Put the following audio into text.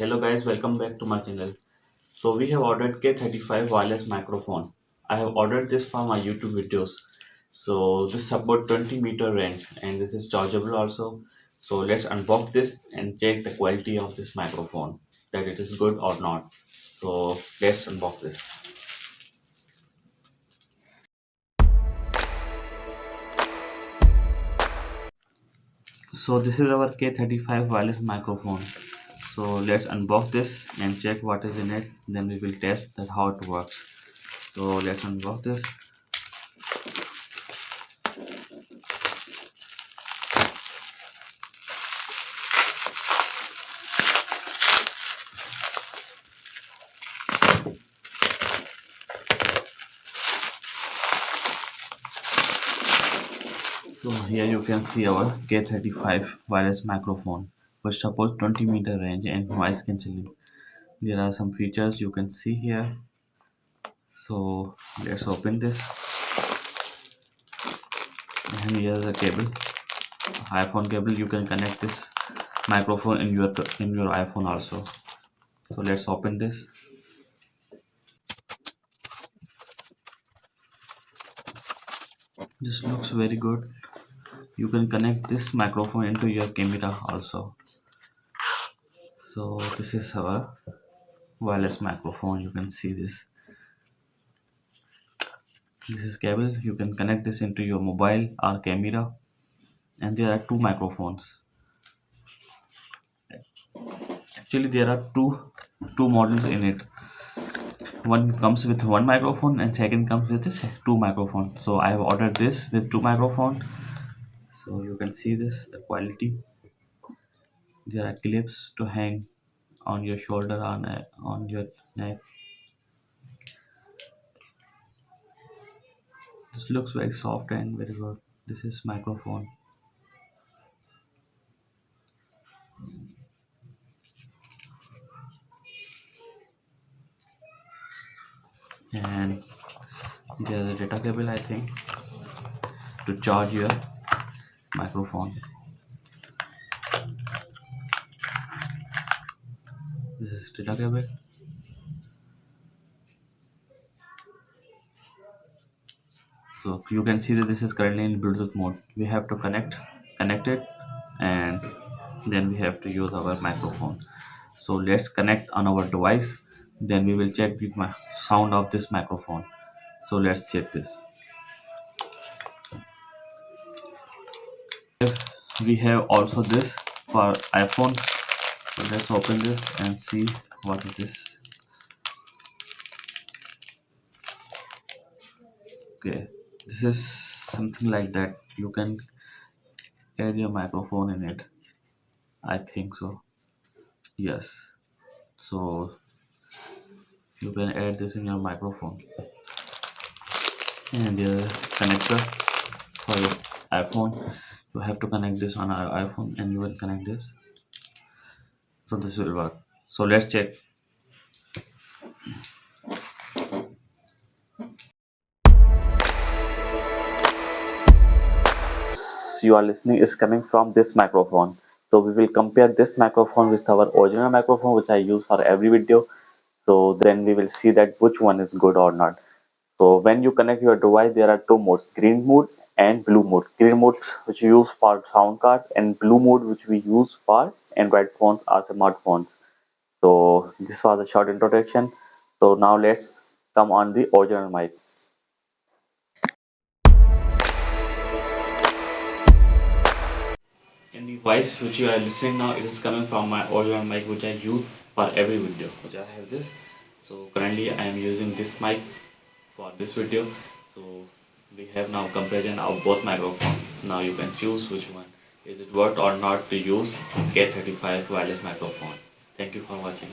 Hello guys, welcome back to my channel. So we have ordered K35 wireless microphone. I have ordered this for my YouTube videos. So this is about 20-meter range and this is chargeable also. So let's unbox this and check the quality of this microphone, that it is good or not. So let's unbox this. So this is our K35 wireless microphone. So let's unbox this and check what is in it. Then we will test that how it works. So let's unbox this. So here you can see our K35 wireless microphone, which supports 20-meter range and noise cancelling. There are some features you can see here. So let's open this. And here is a cable, iPhone cable. You can connect this microphone in your iPhone also. So let's open this. This looks very good. You can connect this microphone into your camera also. So this is our wireless microphone. You can see this. This is cable. You can connect this into your mobile or camera, and there are two microphones. Actually, there are two models in it. One comes with one microphone, and second comes with this two microphone. So I have ordered this with two microphone. So you can see this the quality. There are clips to hang on your shoulder on your neck. This looks very soft and very good. This is microphone. And there's a data cable, I think, to charge your microphone. This is data cable. So you can see that this is currently in Bluetooth mode. We have to connect it, and then we have to use our microphone. So let's connect on our device, then we will check the sound of this microphone. So let's check this. We have also this for iPhone. So let's open this and see what it is. Okay, this is something like that. You can add your microphone in it, I think so. Yes, so you can add this in your microphone, and the connector for your iPhone. You have to connect this on our iPhone, and you will connect this, so this will work. So let's check. You are listening is coming from this microphone. So we will compare this microphone with our original microphone, which I use for every video. So then we will see that which one is good or not. So when you connect your device, there are two modes: green mode and blue mode. Green mode which we use for sound cards, and blue mode which we use for Android phones or smartphones. So this was a short introduction. So now let's come on the original mic. And the voice which you are listening now, it is coming from my original mic which I use for every video. Which I have this. So currently I am using this mic for this video. So we have now comparison of both microphones. Now you can choose which one is it worth or not to use K35 wireless microphone. Thank you for watching.